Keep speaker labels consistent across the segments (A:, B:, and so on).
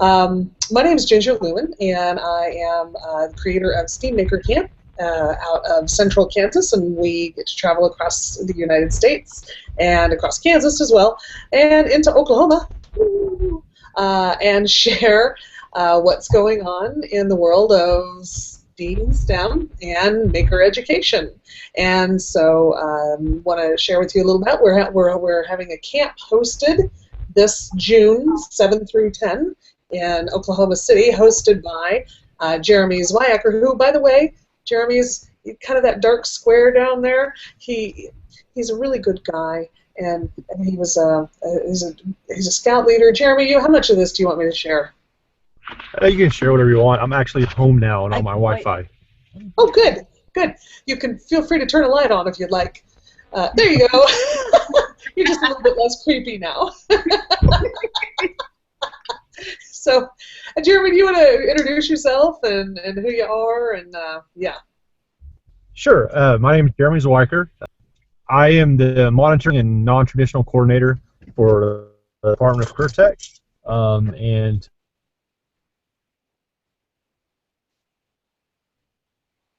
A: My name is Ginger Lewin, and I am the creator of STEAMmaker Camp out of central Kansas, and we get to travel across the United States and across Kansas as well, and into Oklahoma, and share what's going on in the world of STEAM, STEM, and maker education. And so want to share with you a little bit. We're having a camp hosted this June 7 through 10 in Oklahoma City, hosted by Jeremy Zweiacker, who, by the way, Jeremy's kind of that dark square down there. He's a really good guy, and he's a scout leader. Jeremy, how much of this do you want me to share?
B: You can share whatever you want. I'm actually home now and on my Wi-Fi.
A: Oh, good, good. You can feel free to turn a light on if you'd like. There you go. You're just a little bit less creepy now. So, Jeremy, do you want to introduce yourself and who you are? And yeah.
B: Sure. My name is Jeremy Zweiacker. I am the monitoring and non-traditional coordinator for the Department of CareerTech's. And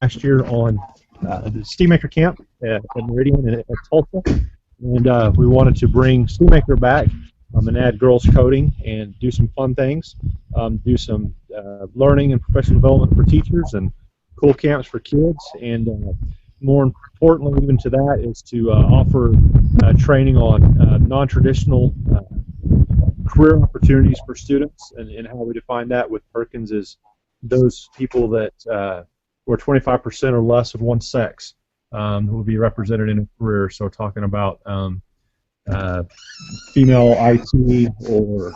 B: last year on the STEAMmaker Camp at Meridian at Tulsa, and we wanted to bring STEAMmaker back and add girls coding and do some fun things, do some learning and professional development for teachers and cool camps for kids, and more importantly even to that is to offer training on non-traditional career opportunities for students, and how we define that with Perkins is those people that where 25% or less of one sex will be represented in a career. So talking about female IT, or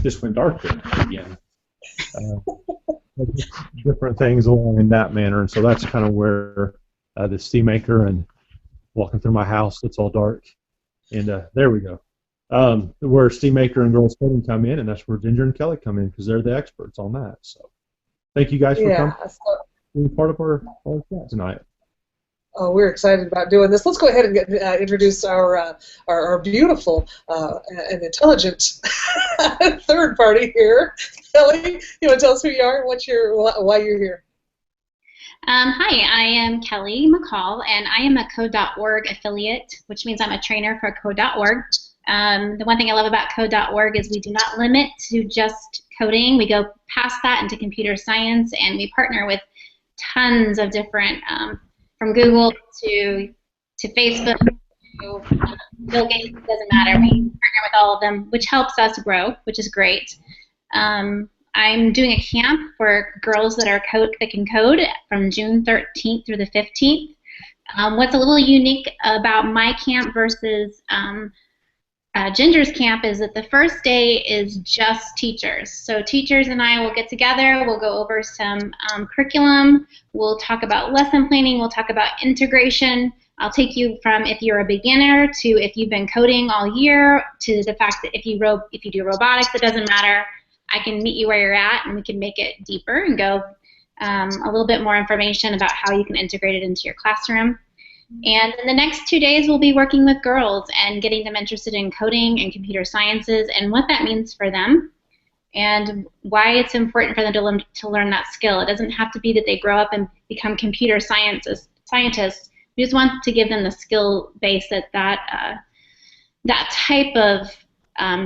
B: just went dark there again. Different things along in that manner, and so that's kind of where the STEAMmaker, and walking through my house, it's all dark, and there we go. Where STEAMmaker and Girls Coding come in, and that's where Ginger and Kelly come in, because they're the experts on that. So thank you guys for coming, being part of our chat tonight.
A: Oh, we're excited about doing this. Let's go ahead and introduce our beautiful and intelligent third party here. Kelly, you want to tell us who you are and why you're here?
C: Hi, I am Kelly McCall, and I am a Code.org affiliate, which means I'm a trainer for Code.org. The one thing I love about Code.org is we do not limit to just coding. We go past that into computer science, and we partner with tons of different from Google to Facebook to Bill Gates, it doesn't matter. We partner with all of them, which helps us grow, which is great. I'm doing a camp for girls that can code from June 13th through the 15th. What's a little unique about my camp versus Ginger's camp is that the first day is just teachers. So teachers and I will get together, we'll go over some curriculum, we'll talk about lesson planning, we'll talk about integration. I'll take you from if you're a beginner to if you've been coding all year, to the fact that if you do robotics, it doesn't matter. I can meet you where you're at, and we can make it deeper and go a little bit more information about how you can integrate it into your classroom. And in the next 2 days, we'll be working with girls and getting them interested in coding and computer sciences and what that means for them and why it's important for them to learn that skill. It doesn't have to be that they grow up and become computer scientists. We just want to give them the skill base that type of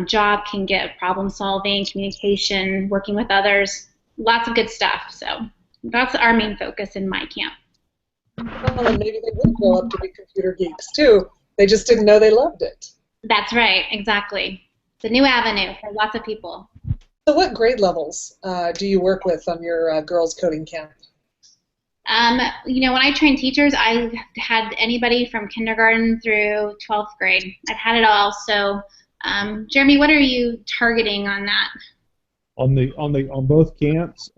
C: job can give: problem solving, communication, working with others, lots of good stuff. So that's our main focus in my camp.
A: Well, and maybe they will grow up to be computer geeks too. They just didn't know they loved it.
C: That's right, exactly. It's a new avenue for lots of people.
A: So what grade levels do you work with on your girls coding camp?
C: You know, when I train teachers, I had anybody from kindergarten through 12th grade. I've had it all. So, Jeremy, what are you targeting on that?
B: On both camps,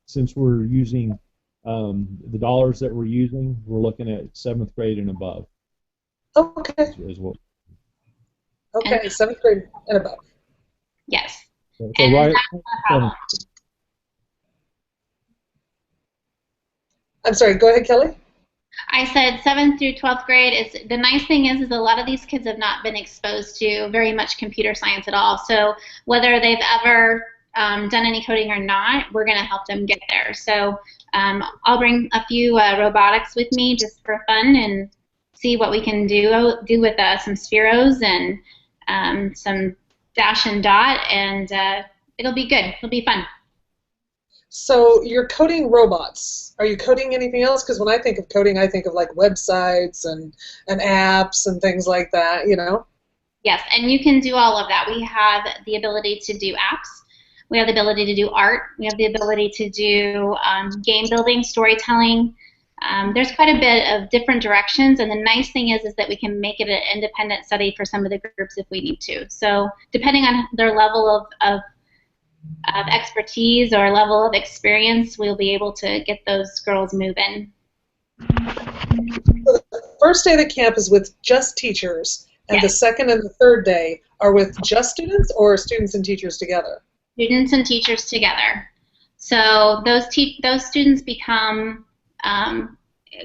B: since we're using the dollars that we're using, we're looking at 7th grade and above.
A: Okay. Okay, 7th grade and above.
C: Yes.
B: So right.
A: I'm sorry, go ahead, Kelly.
C: I said 7th through 12th grade. Is the nice thing is a lot of these kids have not been exposed to very much computer science at all. So whether they've ever done any coding or not, we're going to help them get there. So I'll bring a few robotics with me just for fun and see what we can do with some spheros and some dash and dot, and it'll be good. It'll be fun.
A: So you're coding robots. Are you coding anything else? Because when I think of coding, I think of like websites and apps and things like that, you know?
C: Yes, and you can do all of that. We have the ability to do apps. We have the ability to do art. We have the ability to do game building, storytelling. There's quite a bit of different directions, and the nice thing is that we can make it an independent study for some of the groups if we need to. So depending on their level of expertise or level of experience, we'll be able to get those girls moving.
A: So the first day of the camp is with just teachers, and
C: Yes.
A: the second and the third day are with just students or students and teachers together?
C: Students and teachers together. So those students become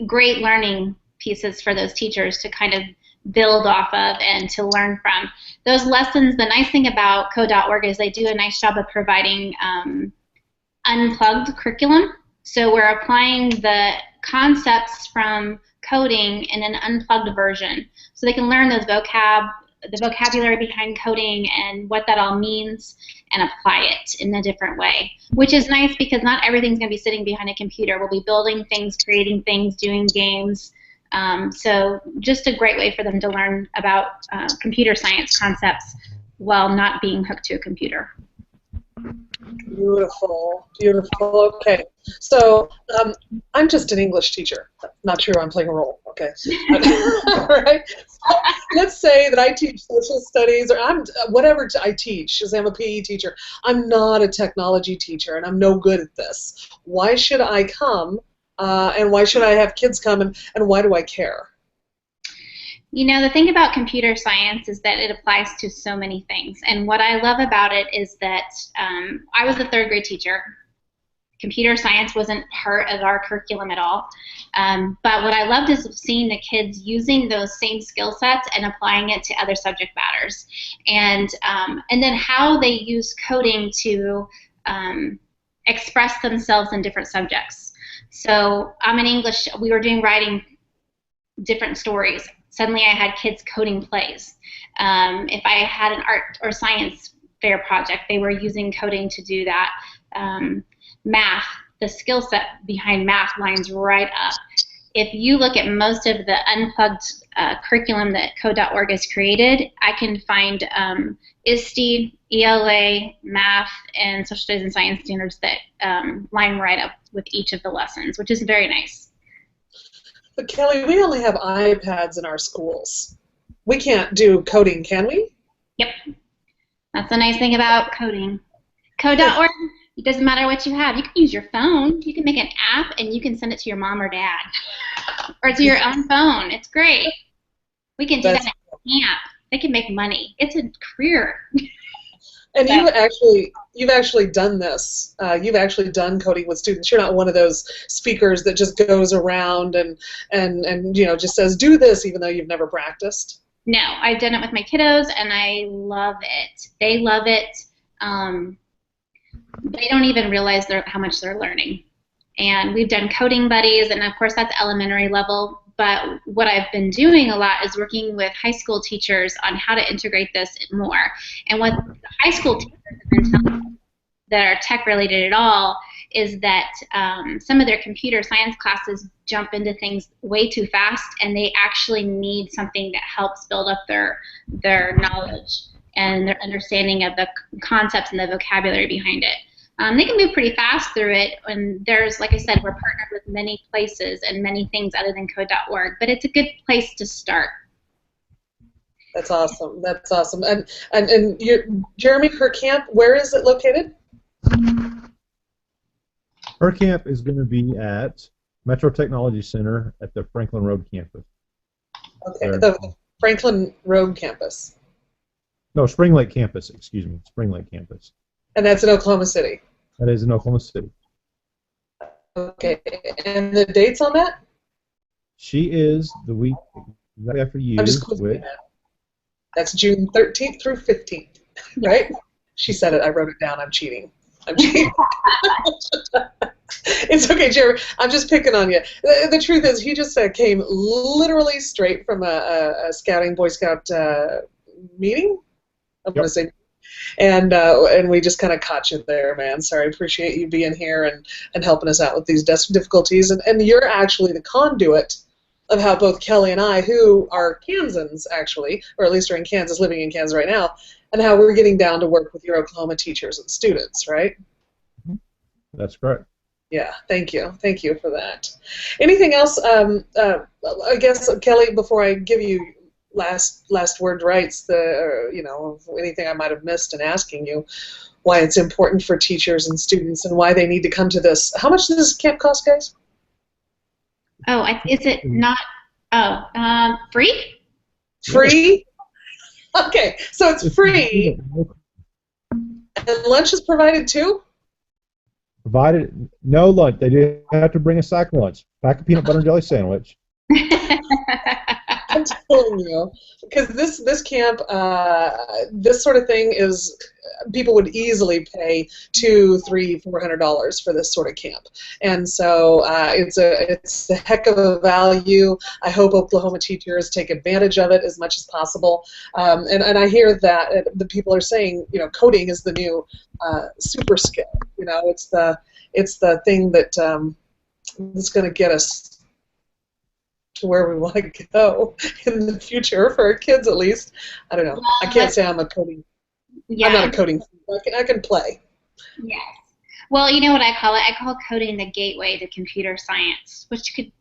C: great learning pieces for those teachers to kind of build off of and to learn from. Those lessons, the nice thing about code.org is they do a nice job of providing unplugged curriculum. So we're applying the concepts from coding in an unplugged version. So they can learn those the vocabulary behind coding and what that all means and apply it in a different way, which is nice because not everything's going to be sitting behind a computer. We'll be building things, creating things, doing games. So just a great way for them to learn about computer science concepts while not being hooked to a computer.
A: Beautiful, beautiful. Okay, so I'm just an English teacher. Not true, I'm playing a role. Okay, all right. So let's say that I teach social studies, or whatever I teach, because I'm a PE teacher. I'm not a technology teacher, and I'm no good at this. Why should I come, and why should I have kids come, and why do I care?
C: You know, the thing about computer science is that it applies to so many things. And what I love about it is that I was a third grade teacher. Computer science wasn't part of our curriculum at all. But what I loved is seeing the kids using those same skill sets and applying it to other subject matters. And then how they use coding to express themselves in different subjects. So I'm in English, we were doing writing different stories. Suddenly I had kids coding plays. If I had an art or science fair project, they were using coding to do that. Math, the skill set behind math lines right up. If you look at most of the unplugged curriculum that code.org has created, I can find ISTE, ELA, math, and social studies and science standards that line right up with each of the lessons, which is very nice.
A: But Kelly, we only have iPads in our schools. We can't do coding, can we?
C: Yep. That's the nice thing about coding. Code.org, it doesn't matter what you have. You can use your phone. You can make an app, and you can send it to your mom or dad. Or to your own phone. It's great. We can do that at camp. They can make money. It's a career.
A: And you've actually done this. You've actually done coding with students. You're not one of those speakers that just goes around and just says do this even though you've never practiced.
C: No, I've done it with my kiddos and I love it. They love it. They don't even realize how much they're learning. And we've done coding buddies, and of course that's elementary level. But what I've been doing a lot is working with high school teachers on how to integrate this more. And what the high school teachers have been telling me that are tech related at all is that some of their computer science classes jump into things way too fast, and they actually need something that helps build up their knowledge and their understanding of the concepts and the vocabulary behind it. They can move pretty fast through it, and there's, like I said, we're partnered with many places and many things other than code.org, but it's a good place to start.
A: That's awesome. That's awesome. And Jeremy, her camp, where is it located?
B: Her camp is going to be at Metro Technology Center at the Franklin Road campus.
A: Okay, the Franklin Road campus.
B: No, Spring Lake campus, excuse me, Spring Lake campus.
A: And that's in Oklahoma City.
B: That is in Oklahoma City.
A: Okay, and the dates on that?
B: She is the week right after you.
A: I'm just quizzing that. That's June 13th through 15th, right? She said it. I wrote it down. I'm cheating. I'm cheating. It's okay, Jeremy. I'm just picking on you. The truth is, he just came literally straight from a scouting Boy Scout meeting. I'm going to say, and we just kind of caught you there, man. Sorry, I appreciate you being here and helping us out with these difficulties. And you're actually the conduit of how both Kelly and I, who are Kansans actually, or at least are in Kansas, living in Kansas right now, and how we're getting down to work with your Oklahoma teachers and students, right?
B: That's correct.
A: Yeah, thank you. Thank you for that. Anything else? I guess, Kelly, before I give you last word rights, anything I might have missed in asking you why it's important for teachers and students and why they need to come to this. How much does this camp cost, guys?
C: Oh, is it not? Oh, free?
A: Free? Okay, so it's free. And lunch is provided too?
B: Provided no lunch. They do have to bring a sack lunch. Pack a peanut butter and jelly sandwich.
A: I'm telling you, because this camp, this sort of thing is, people would easily pay $200, $300, $400 for this sort of camp, and so it's a heck of a value. I hope Oklahoma teachers take advantage of it as much as possible, and I hear that the people are saying, coding is the new super skill. It's the thing that that's going to get us to where we want to go in the future for our kids, at least. I don't know. I can't say I'm a coding. Yeah. I'm not a coding. I can play.
C: Yes. Well, you know what I call it? I call coding the gateway to computer science, which could,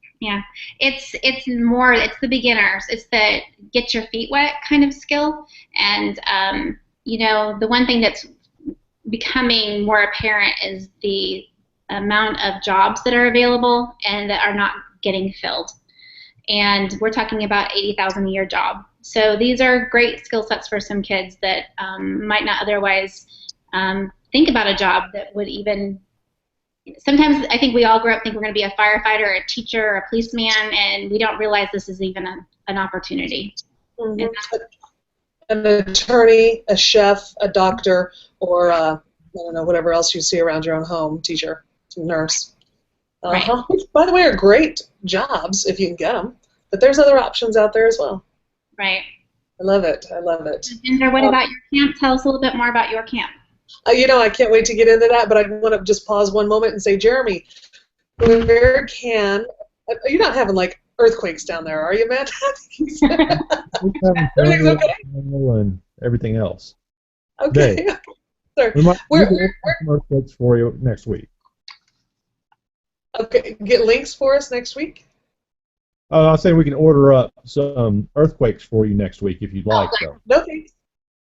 C: it's the beginners. It's the get your feet wet kind of skill. And, the one thing that's becoming more apparent is the amount of jobs that are available and that are not getting filled. And we're talking about 80,000 a year job. So these are great skill sets for some kids that might not otherwise think about a job that would even. Sometimes I think we all grow up thinking we're going to be a firefighter, or a teacher, or a policeman, and we don't realize this is even an opportunity.
A: Mm-hmm. An attorney, a chef, a doctor, or I don't know, whatever else you see around your own home, teacher, nurse.
C: Right.
A: By the way, are great jobs if you can get them, but there's other options out there as well.
C: Right.
A: I love it. I love it.
C: Ginger, what about your camp? Tell us a little bit more about your camp.
A: I can't wait to get into that, but I want to just pause one moment and say, Jeremy, where can you're not having like earthquakes down there, are you, man? Everything's okay.
B: And everything else.
A: Okay. Sorry.
B: We might some earthquakes for you next week.
A: Okay, get links for us next week?
B: I'll say we can order up some earthquakes for you next week if you'd like. Though.
A: No thanks.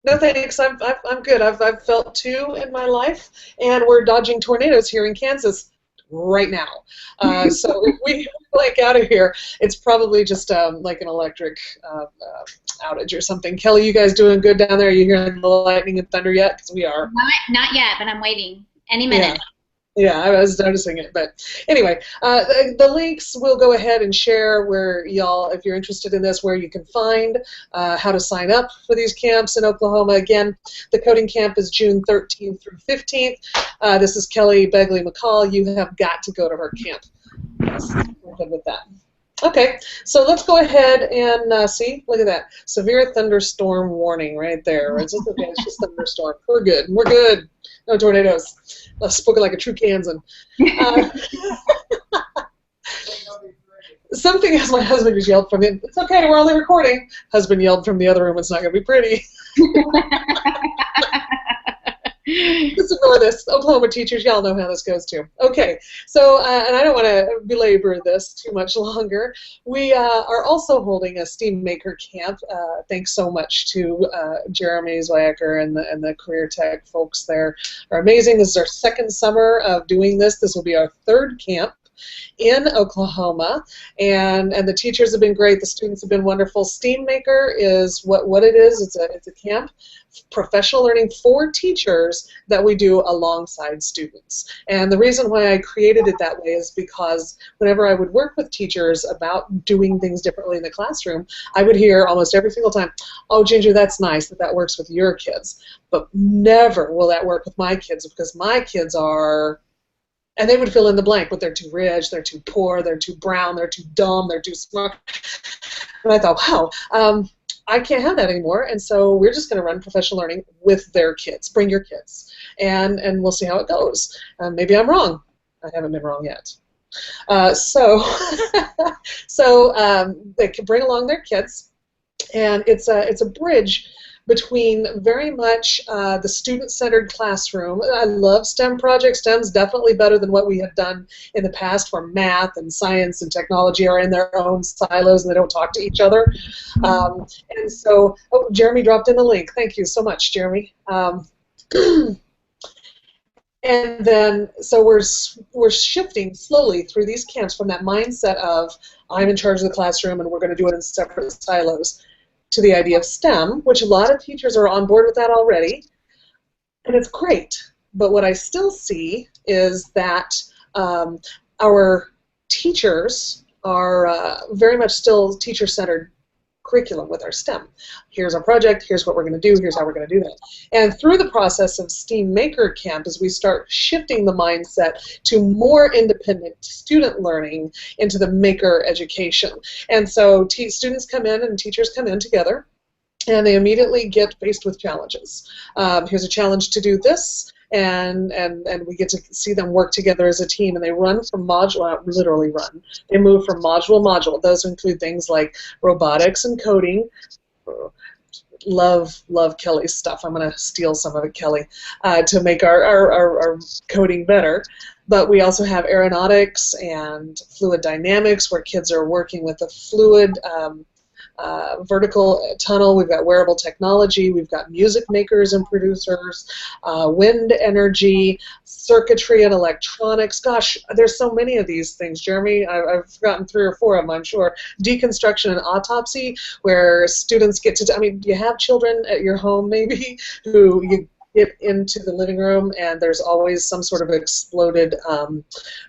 A: No thanks. I'm good. I've felt 2 in my life, and we're dodging tornadoes here in Kansas right now. So if we like out of here, it's probably just like an electric outage or something. Kelly, you guys doing good down there? Are you hearing the lightning and thunder yet? Because we are.
C: Not yet, but I'm waiting. Any minute.
A: Yeah, I was noticing it, but anyway, the links we'll go ahead and share where y'all, if you're interested in this, where you can find how to sign up for these camps in Oklahoma. Again, the coding camp is June 13th through 15th. This is Kelly Begley McCall. You have got to go to her camp. Yes, we're good with that. Okay, so let's go ahead and see. Look at that. Severe thunderstorm warning right there. It's just thunderstorm. We're good. We're good. No tornadoes. Spoken like a true Kansan. Something else my husband just yelled from it. It's okay, we're only recording. Husband yelled from the other room, it's not going to be pretty. Just ignore this. Oklahoma teachers, y'all know how this goes too. Okay, so, and I don't want to belabor this too much longer. We are also holding a STEAMmaker Camp. Thanks so much to Jeremy Zwacker and the CareerTech folks there. Are amazing. This is our 2nd summer of doing this. This will be our 3rd camp. in Oklahoma, and the teachers have been great. The students have been wonderful. STEAMmaker is what it is. It's a camp, professional learning for teachers that we do alongside students. And the reason why I created it that way is because whenever I would work with teachers about doing things differently in the classroom, I would hear almost every single time, "Oh, Ginger, that's nice that works with your kids, but never will that work with my kids because my kids are," and they would fill in the blank, but they're too rich, they're too poor, they're too brown, they're too dumb, they're too smart. And I thought, wow, I can't have that anymore, and so we're just going to run professional learning with their kids. Bring your kids, and we'll see how it goes. Maybe I'm wrong. I haven't been wrong yet. So they can bring along their kids, and it's a bridge between very much the student-centered classroom. I love STEM projects. STEM's definitely better than what we have done in the past, where math and science and technology are in their own silos and they don't talk to each other. And so, oh, Jeremy dropped in a link. Thank you so much, Jeremy. And then, so we're shifting slowly through these camps from that mindset of I'm in charge of the classroom and we're going to do it in separate silos, to the idea of STEM, which a lot of teachers are on board with that already, and it's great. But what I still see is that our teachers are very much still teacher-centered curriculum with our STEM. Here's our project, here's what we're going to do, here's how we're going to do that. And through the process of STEAMmaker Camp, as we start shifting the mindset to more independent student learning into the maker education. And so students come in and teachers come in together, and they immediately get faced with challenges. Here's a challenge to do this, and we get to see them work together as a team, and they run from module, literally run. They move from module to module. Those include things like robotics and coding. Love Kelly's stuff. I'm going to steal some of it, Kelly, to make our coding better. But we also have aeronautics and fluid dynamics, where kids are working with a fluid vertical tunnel. We've got wearable technology. We've got music makers and producers, wind energy, circuitry and electronics. Gosh, there's so many of these things. Jeremy, I've forgotten 3 or 4 of them, I'm sure. Deconstruction and autopsy, where students get to, I mean, do you have children at your home maybe who you get into the living room and there's always some sort of exploded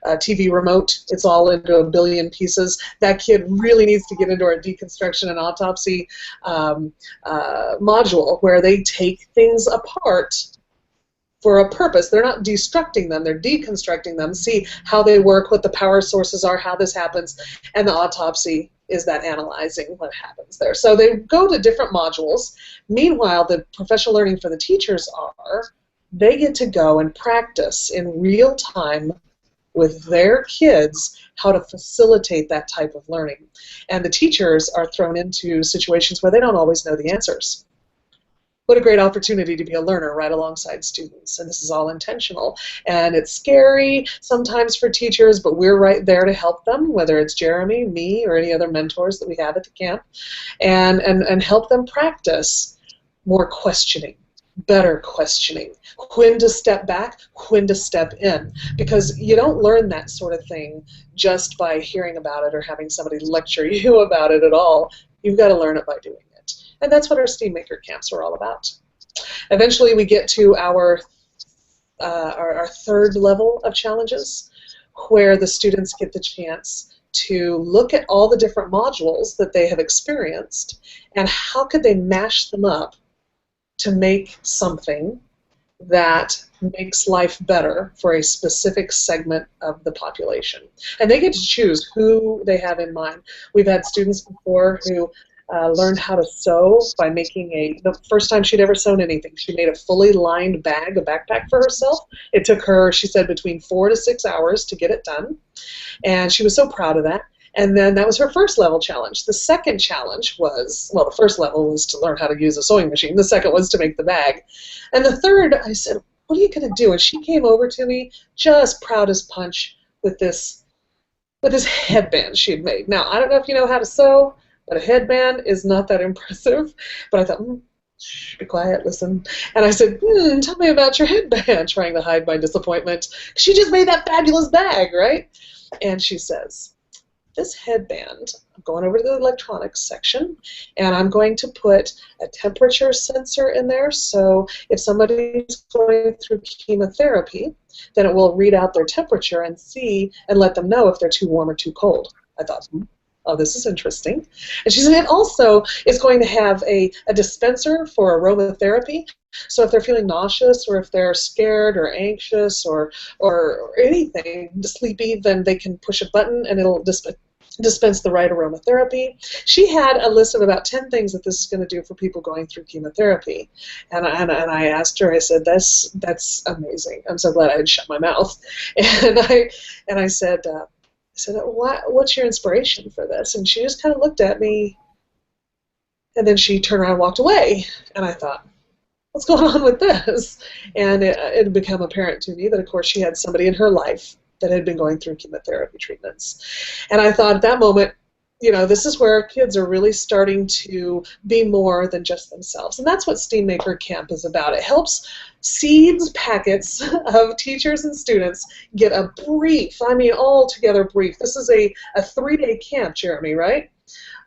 A: TV remote. It's all into a billion pieces. That kid really needs to get into our deconstruction and autopsy module, where they take things apart for a purpose. They're not destructing them, they're deconstructing them, see how they work, what the power sources are, how this happens, and the autopsy is that analyzing what happens there. So they go to different modules. Meanwhile, the professional learning for the teachers they get to go and practice in real time with their kids how to facilitate that type of learning. And the teachers are thrown into situations where they don't always know the answers. What a great opportunity to be a learner right alongside students. And this is all intentional. And it's scary sometimes for teachers, but we're right there to help them, whether it's Jeremy, me, or any other mentors that we have at the camp, and help them practice more questioning, better questioning, when to step back, when to step in. Because you don't learn that sort of thing just by hearing about it or having somebody lecture you about it at all. You've got to learn it by doing it. And that's what our STEAMmaker camps are all about. Eventually we get to our 3rd level of challenges, where the students get the chance to look at all the different modules that they have experienced and how could they mash them up to make something that makes life better for a specific segment of the population. And they get to choose who they have in mind. We've had students before who learned how to sew by making the first time she'd ever sewn anything, she made a fully lined bag, a backpack for herself. It took her, she said, between 4 to 6 hours to get it done. And she was so proud of that. And then that was her first level challenge. The second challenge was, well, the first level was to learn how to use a sewing machine. The second was to make the bag. And the third, I said, what are you going to do? And she came over to me just proud as punch with this headband she had made. Now, I don't know if you know how to sew, but a headband is not that impressive. But I thought, shh, be quiet, listen. And I said, tell me about your headband, trying to hide my disappointment. She just made that fabulous bag, right? And she says, this headband, I'm going over to the electronics section, and I'm going to put a temperature sensor in there, so if somebody's going through chemotherapy, then it will read out their temperature and see and let them know if they're too warm or too cold. I thought, oh, this is interesting. And she said it also is going to have a dispenser for aromatherapy. So if they're feeling nauseous or if they're scared or anxious or anything, sleepy, then they can push a button and it'll dispense the right aromatherapy. She had a list of about 10 things that this is going to do for people going through chemotherapy. And I asked her, I said, that's amazing. I'm so glad I had shut my mouth. And I said, what's your inspiration for this? And she just kind of looked at me, and then she turned around and walked away. And I thought, what's going on with this? And it had become apparent to me that, of course, she had somebody in her life that had been going through chemotherapy treatments. And I thought at that moment, this is where kids are really starting to be more than just themselves. And that's what STEAMmaker Camp is about. It helps seeds packets of teachers and students get a brief, altogether brief. This is a 3-day camp, Jeremy, right?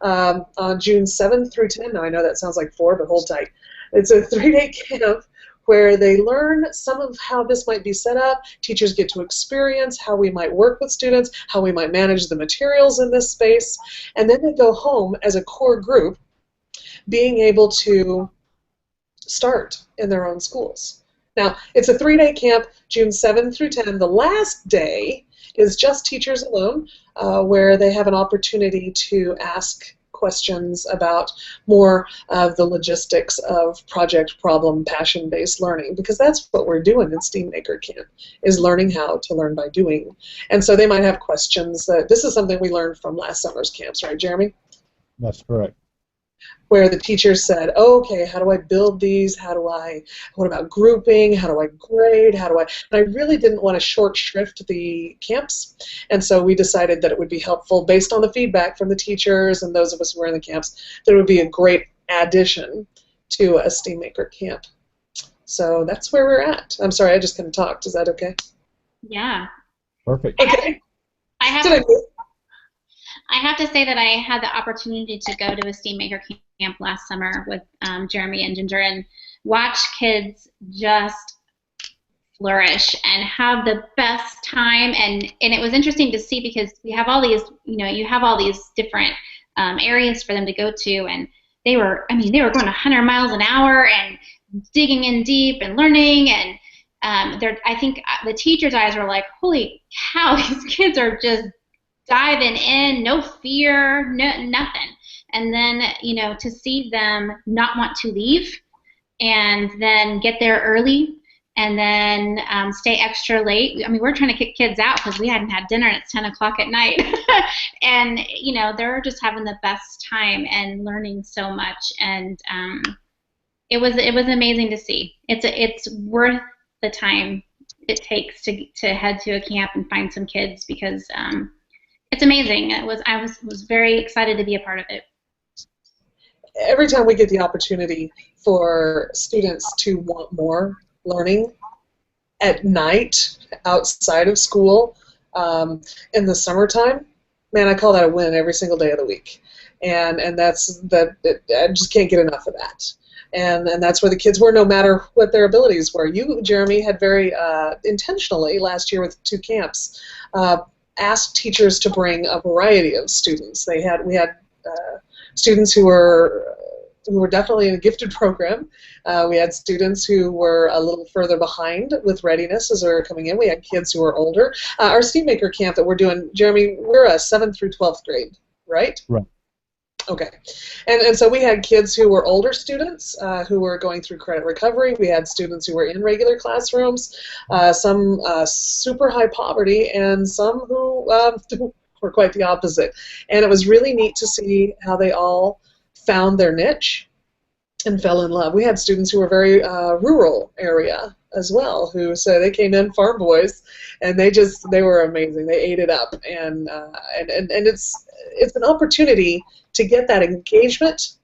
A: On June 7th through 10th. Now, I know that sounds like 4, but hold tight. It's a 3-day camp where they learn some of how this might be set up. Teachers get to experience how we might work with students, how we might manage the materials in this space, and then they go home as a core group being able to start in their own schools. Now, it's a 3-day camp, June 7th through 10th. The last day is just teachers alone, where they have an opportunity to ask questions about more of the logistics of project, problem, passion-based learning, because that's what we're doing in STEAMmaker Camp, is learning how to learn by doing. And so they might have questions. This is something we learned from last summer's camps, right, Jeremy?
B: That's correct.
A: Where the teachers said, okay, how do I build these? What about grouping? How do I grade? And I really didn't want to short shrift the camps, and so we decided that it would be helpful, based on the feedback from the teachers and those of us who were in the camps, that it would be a great addition to a STEAMmaker Camp. So that's where we're at. I'm sorry, I just kind of talked. Is that okay?
C: Yeah.
B: Perfect.
A: Okay.
C: I have to say that I had the opportunity to go to a STEAMmaker Camp last summer with Jeremy and Ginger and watch kids just flourish and have the best time. And it was interesting to see, because we have all these, you have all these different areas for them to go to, and they were going 100 miles an hour and digging in deep and learning, and I think the teachers' eyes were like, holy cow, these kids are just diving in, no fear, nothing. And then, to see them not want to leave and then get there early and then stay extra late. We're trying to kick kids out because we hadn't had dinner and it's 10 o'clock at night. And, they're just having the best time and learning so much. And it was amazing to see. It's worth the time it takes to head to a camp and find some kids, because it's amazing. I was very excited to be a part of it.
A: Every time we get the opportunity for students to want more learning at night, outside of school, in the summertime, man, I call that a win every single day of the week. And I just can't get enough of that. And that's where the kids were, no matter what their abilities were. You, Jeremy, had very intentionally last year with 2 camps asked teachers to bring a variety of students. We had students who were definitely in a gifted program. We had students who were a little further behind with readiness as they were coming in. We had kids who were older. Our STEAMmaker Camp that we're doing, Jeremy, we're a 7th through 12th grade, right?
B: Right. Okay.
A: And so we had kids who were older students who were going through credit recovery. We had students who were in regular classrooms, some super high poverty, and some who were quite the opposite. And it was really neat to see how they all found their niche and fell in love. We had students who were very rural area as well, who so they came in farm boys, and they were amazing. They ate it up, and it's an opportunity to get that engagement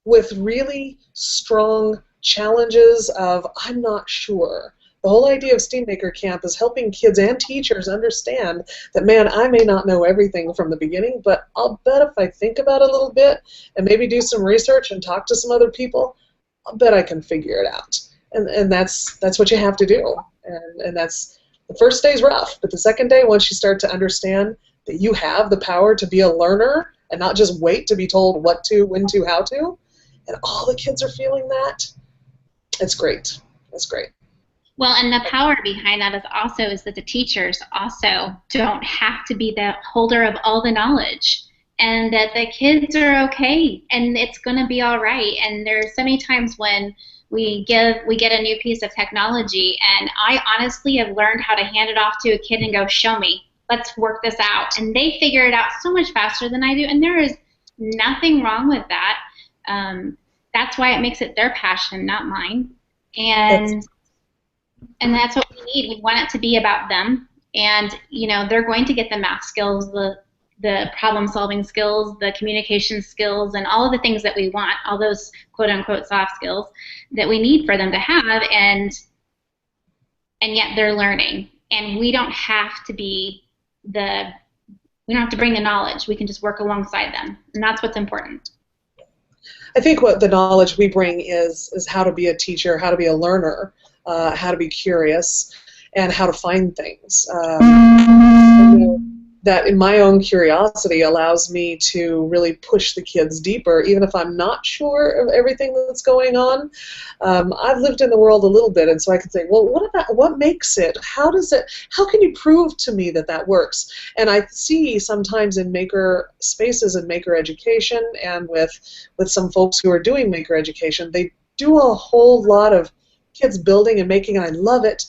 A: with really strong challenges of I'm not sure, The whole idea of STEAMmaker Camp is helping kids and teachers understand that, man, I may not know everything from the beginning, but I'll bet if I think about it a little bit and maybe do some research and talk to some other people, I'll bet I can figure it out. And that's what you have to do. And that's, the first day's rough, but the second day, once you start to understand that you have the power to be a learner and not just wait to be told what to, when to, how to, and all the kids are feeling that, it's great. It's great.
C: Well, and the power behind that is that the teachers also don't have to be the holder of all the knowledge, and that the kids are okay, and it's going to be all right. And there's so many times when we get a new piece of technology, and I honestly have learned how to hand it off to a kid and go, show me, let's work this out. And they figure it out so much faster than I do, and there is nothing wrong with that. That's why it makes it their passion, not mine. And that's what we need. We want it to be about them. And, you know, they're going to get the math skills, the problem-solving skills, the communication skills, and all of the things that we want, all those quote-unquote soft skills that we need for them to have, and yet they're learning. And we don't have to be we don't have to bring the knowledge. We can just work alongside them, and that's what's important.
A: I think what the knowledge we bring is how to be a teacher, how to be a learner, how to be curious, and how to find things. That in my own curiosity allows me to really push the kids deeper, even if I'm not sure of everything that's going on. I've lived in the world a little bit, and so I can say, well, what makes it? How can you prove to me that that works? And I see sometimes in maker spaces and maker education, and with some folks who are doing maker education, they do a whole lot of kids building and making, and I love it.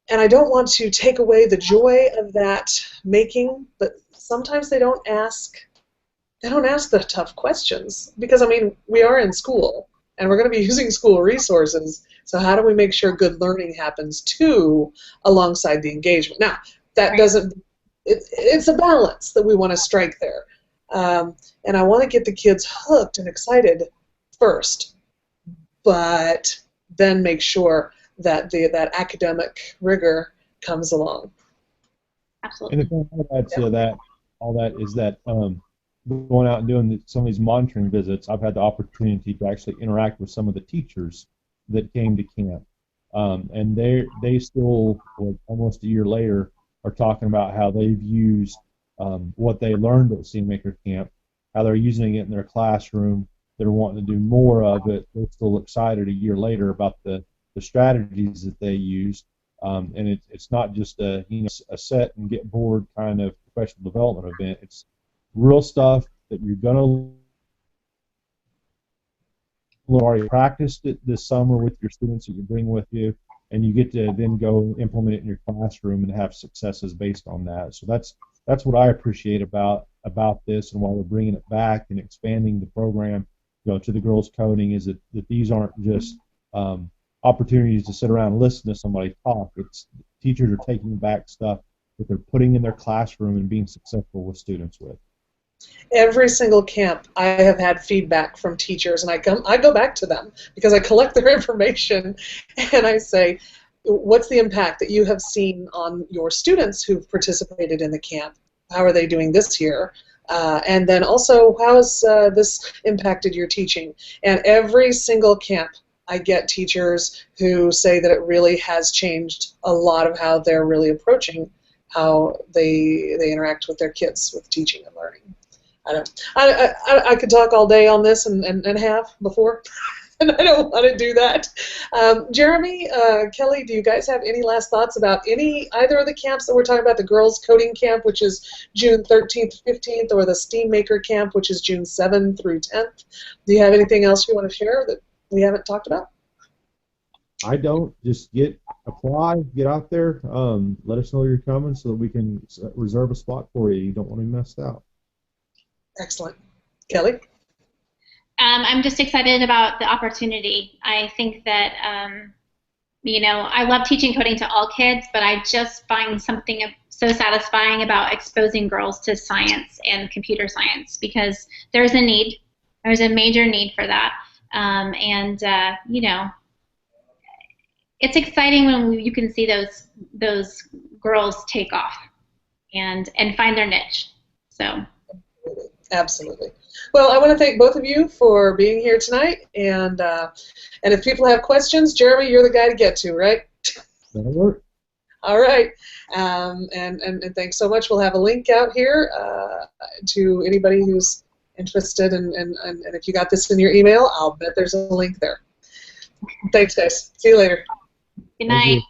A: And I don't want to take away the joy of that making, but sometimes they don't ask the tough questions, because I mean, we are in school and we're going to be using school resources, so how do we make sure good learning happens too alongside the engagement? Now, that doesn't, it's a balance that we want to strike there. And I want to get the kids hooked and excited first, but then make sure that that academic rigor comes along.
C: Absolutely.
B: And the thing I'd add to that, all that, is that going out and doing some of these monitoring visits, I've had the opportunity to actually interact with some of the teachers that came to camp, and they still, almost a year later, are talking about how they've used what they learned at STEAMmaker Camp, how they're using it in their classroom. They're wanting to do more of it. They're still excited a year later about the strategies that they used, and it's not just a set and get bored kind of professional development event. It's real stuff that you're gonna already practiced it this summer with your students that you bring with you, and you get to then go implement it in your classroom and have successes based on that. So that's what I appreciate about this, and why we're bringing it back and expanding the program, to the girls coding, is that these aren't just opportunities to sit around and listen to somebody talk. It's teachers are taking back stuff that they're putting in their classroom and being successful with students with.
A: Every single camp, I have had feedback from teachers, and I go back to them because I collect their information, and I say, what's the impact that you have seen on your students who've participated in the camp? How are they doing this year? And then also, how has this impacted your teaching? And every single camp, I get teachers who say that it really has changed a lot of how they're really approaching how they interact with their kids with teaching and learning. I could talk all day on this and have before, and I don't want to do that. Jeremy, Kelly, do you guys have any last thoughts about either of the camps that we're talking about, the Girls Coding Camp, which is June 13th, 15th, or the STEAMmaker Camp, which is June 7th through 10th? Do you have anything else you want to share that we haven't talked about?
B: I don't. Just apply, get out there, let us know you're coming so that we can reserve a spot for you. You don't want to be messed out.
A: Excellent. Kelly?
C: I'm just excited about the opportunity. I think that, I love teaching coding to all kids, but I just find something so satisfying about exposing girls to science and computer science, because there's a need. There's a major need for that. it's exciting when you can see those girls take off and find their niche. So.
A: Absolutely. Well, I want to thank both of you for being here tonight, and if people have questions, Jeremy, you're the guy to get to, right?
B: That'll work.
A: All right, and thanks so much. We'll have a link out here to anybody who's interested, and if you got this in your email, I'll bet there's a link there. Thanks, guys. See you later.
C: Good night.